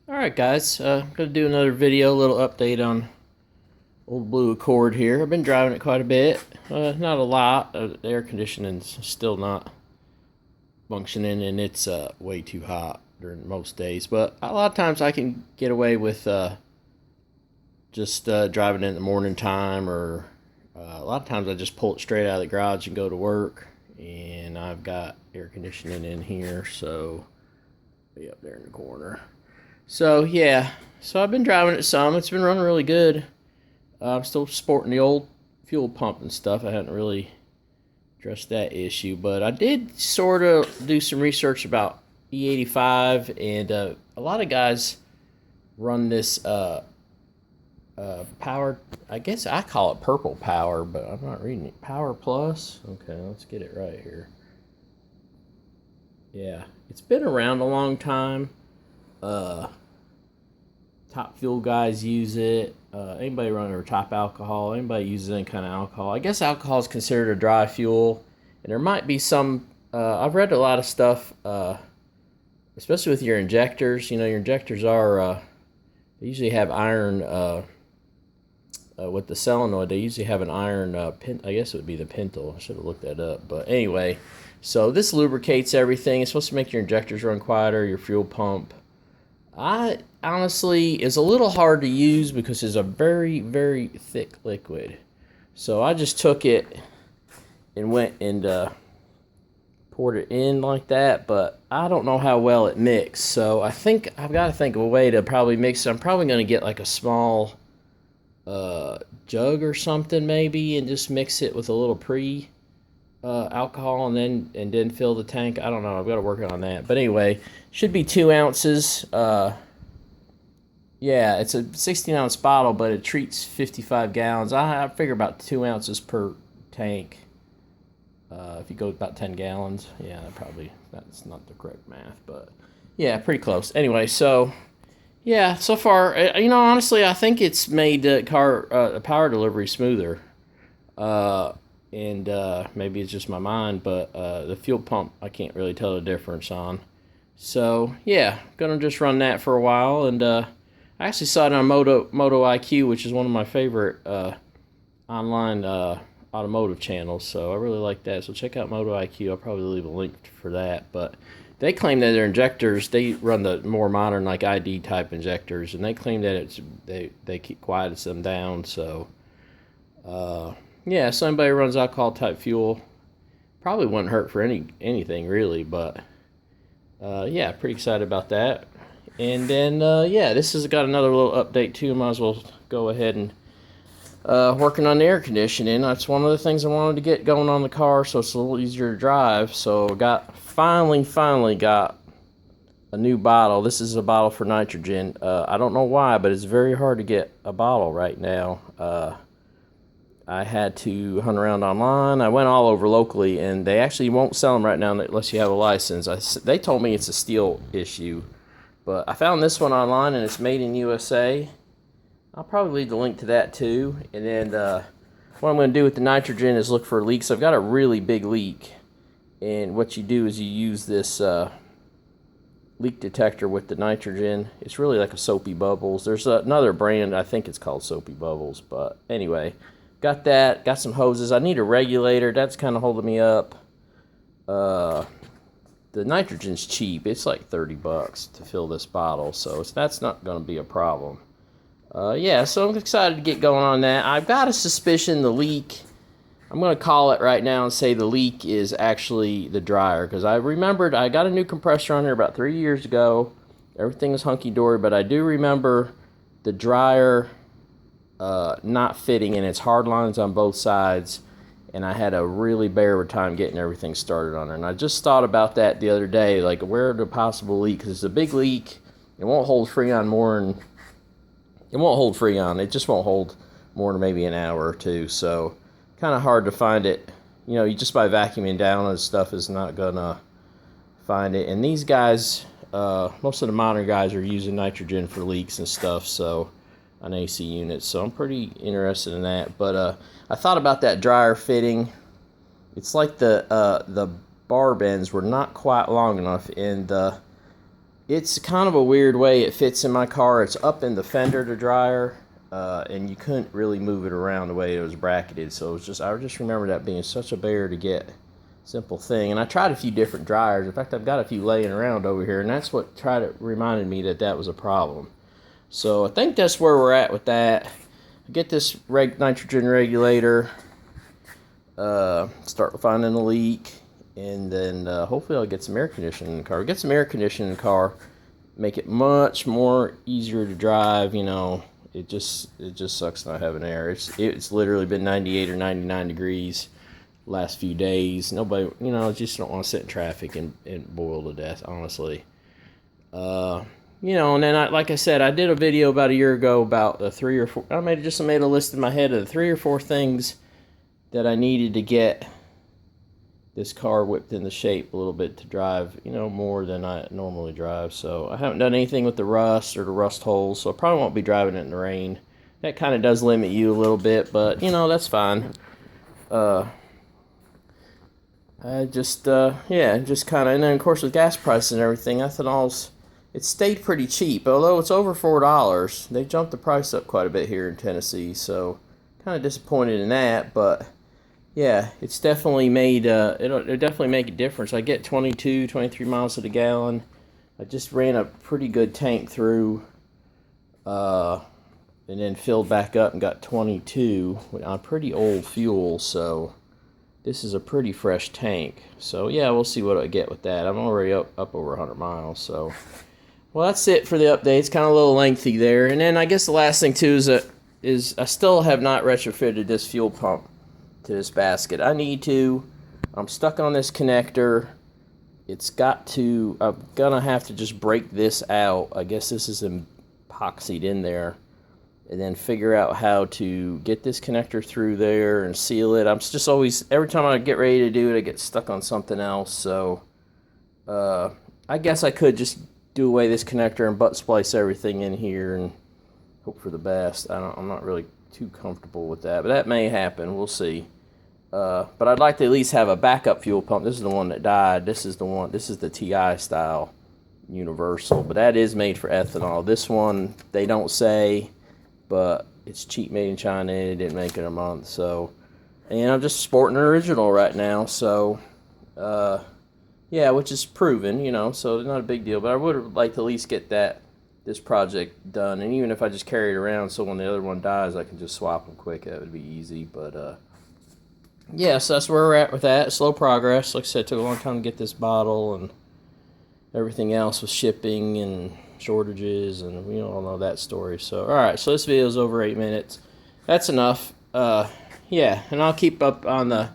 Alright guys, I'm going to do another video, a little update on old Blue Accord here. I've been driving it quite a bit, not a lot. The air conditioning's still not functioning and it's way too hot during most days. But a lot of times I can get away with just driving it in the morning time, or a lot of times I just pull it straight out of the garage and go to work. And I've got air conditioning in here, so be up there in the corner. So yeah, so I've been driving it some. It's been running really good. I'm still sporting the old fuel pump and stuff. I hadn't really addressed that issue, but I did sort of do some research about E85, and a lot of guys run this power. I guess I call it Purple Power, but I'm not reading it. Power Plus. Okay, let's get it right here. Yeah, it's been around a long time. Top fuel guys use it. Anybody running or top alcohol, anybody uses any kind of alcohol. I guess alcohol is considered a dry fuel, and there might be some. I've read a lot of stuff, especially with your injectors. You know, your injectors are they usually have iron. With the solenoid, they usually have an iron I guess it would be the pintle. I should have looked that up, but anyway. So this lubricates everything. It's supposed to make your injectors run quieter, your fuel pump. I honestly, it's a little hard to use because it's a very, very thick liquid. So I just took it and went and poured it in like that, but I don't know how well it mixed. So I think I've got to think of a way to probably mix it. I'm probably going to get like a small jug or something maybe, and just mix it with a little alcohol and then fill the tank. I don't know. I've got to work on that. But anyway, should be 2 ounces. Yeah, it's a 16-ounce bottle, but it treats 55 gallons. I figure about 2 ounces per tank. If you go about 10 gallons, yeah, that's not the correct math, but yeah, pretty close. Anyway, so yeah, so far, honestly, I think it's made the power delivery smoother. And maybe it's just my mind, but the fuel pump I can't really tell the difference on. So yeah, gonna just run that for a while, and I actually saw it on Moto IQ, which is one of my favorite online automotive channels. So I really like that. So check out Moto IQ. I'll probably leave a link for that. But they claim that their injectors, they run the more modern like ID type injectors, and they claim that they keep quiets them down. So yeah, so anybody who runs alcohol type fuel probably wouldn't hurt for anything really, but yeah, pretty excited about that. And then yeah, this has got another little update too. Might as well go ahead and working on the air conditioning. That's one of the things I wanted to get going on the car, so it's a little easier to drive. So finally got a new bottle. This is a bottle for nitrogen. I don't know why, but it's very hard to get a bottle right now. I had to hunt around online. I went all over locally, and they actually won't sell them right now unless you have a license. They told me it's a steel issue, but I found this one online, and it's made in USA. I'll probably leave the link to that too. And then what I'm going to do with the nitrogen is look for leaks. I've got a really big leak, and what you do is you use this leak detector with the nitrogen. It's really like a Soapy Bubbles. There's another brand, I think it's called Soapy Bubbles, but anyway. Got that, got some hoses. I need a regulator, that's kind of holding me up. The nitrogen's cheap. It's like $30 to fill this bottle, so that's not going to be a problem. Yeah, so I'm excited to get going on that. I've got a suspicion the leak, I'm going to call it right now and say the leak is actually the dryer, because I remembered I got a new compressor on here about 3 years ago. Everything was hunky-dory, but I do remember the dryer not fitting, and it's hard lines on both sides, and I had a really bearable time getting everything started on it. And I just thought about that the other day, like where the possible leak, because it's a big leak. It won't hold Freon It just won't hold more than maybe an hour or two. So kind of hard to find it. You just by vacuuming down and stuff is not gonna find it. And these guys, most of the modern guys are using nitrogen for leaks and stuff. So on AC units, so I'm pretty interested in that. But I thought about that dryer fitting. It's like the barb ends were not quite long enough, and it's kind of a weird way it fits in my car. It's up in the fender to dryer, and you couldn't really move it around the way it was bracketed. So it was just, I just remember that being such a bear to get. Simple thing. And I tried a few different dryers. In fact, I've got a few laying around over here, and that's what reminded me that that was a problem. So I think that's where we're at with that. Get this nitrogen regulator, start finding the leak, and then hopefully I'll get some air conditioning in the car. Get some air conditioning in the car, make it much more easier to drive. You know, it just sucks not having air. It's literally been 98 or 99 degrees last few days. Nobody, you know, just don't want to sit in traffic and boil to death, honestly. You know, and then like I said, I did a video about a year ago about the 3 or 4. I made a list in my head of the 3 or 4 things that I needed to get this car whipped into shape a little bit to drive, you know, more than I normally drive. So I haven't done anything with the rust or the rust holes, so I probably won't be driving it in the rain. That kind of does limit you a little bit, but you know, that's fine. I just kind of, and then of course with gas prices and everything, ethanol's, it stayed pretty cheap. Although it's over $4, they jumped the price up quite a bit here in Tennessee, so kind of disappointed in that. But yeah, it's definitely made, it'll definitely make a difference. I get 22, 23 miles to the gallon. I just ran a pretty good tank through, and then filled back up and got 22 on pretty old fuel, so this is a pretty fresh tank. So yeah, we'll see what I get with that. I'm already up over 100 miles. So, well, that's it for the update. It's kind of a little lengthy there. And then I guess the last thing too is I still have not retrofitted this fuel pump to this basket. I need to. I'm stuck on this connector. I'm gonna have to just break this out. I guess this is epoxied in there. And then figure out how to get this connector through there and seal it. I'm just always, every time I get ready to do it, I get stuck on something else. So I guess I could just do away this connector and butt splice everything in here and hope for the best. I'm not really too comfortable with that, but that may happen. We'll see. But I'd like to at least have a backup fuel pump. This is the one that died. This is the TI style universal, but that is made for ethanol. This one, they don't say, but it's cheap, made in China, and it didn't make it a month. So, and I'm just sporting an original right now. So, yeah, which is proven, you know, so it's not a big deal. But I would like to at least get this project done. And even if I just carry it around, so when the other one dies, I can just swap them quick. That would be easy. But yeah, so that's where we're at with that. Slow progress. Like I said, it took a long time to get this bottle, and everything else with shipping and shortages, and we all know that story. So alright, so this video is over 8 minutes. That's enough. Yeah, and I'll keep up on the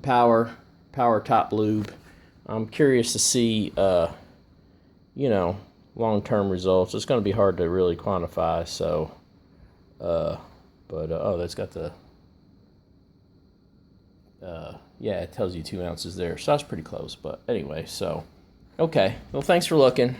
power top lube. I'm curious to see you know, long-term results. It's going to be hard to really quantify. So oh, that's got the yeah, it tells you 2 ounces there, so that's pretty close. But anyway, so okay, well, thanks for looking.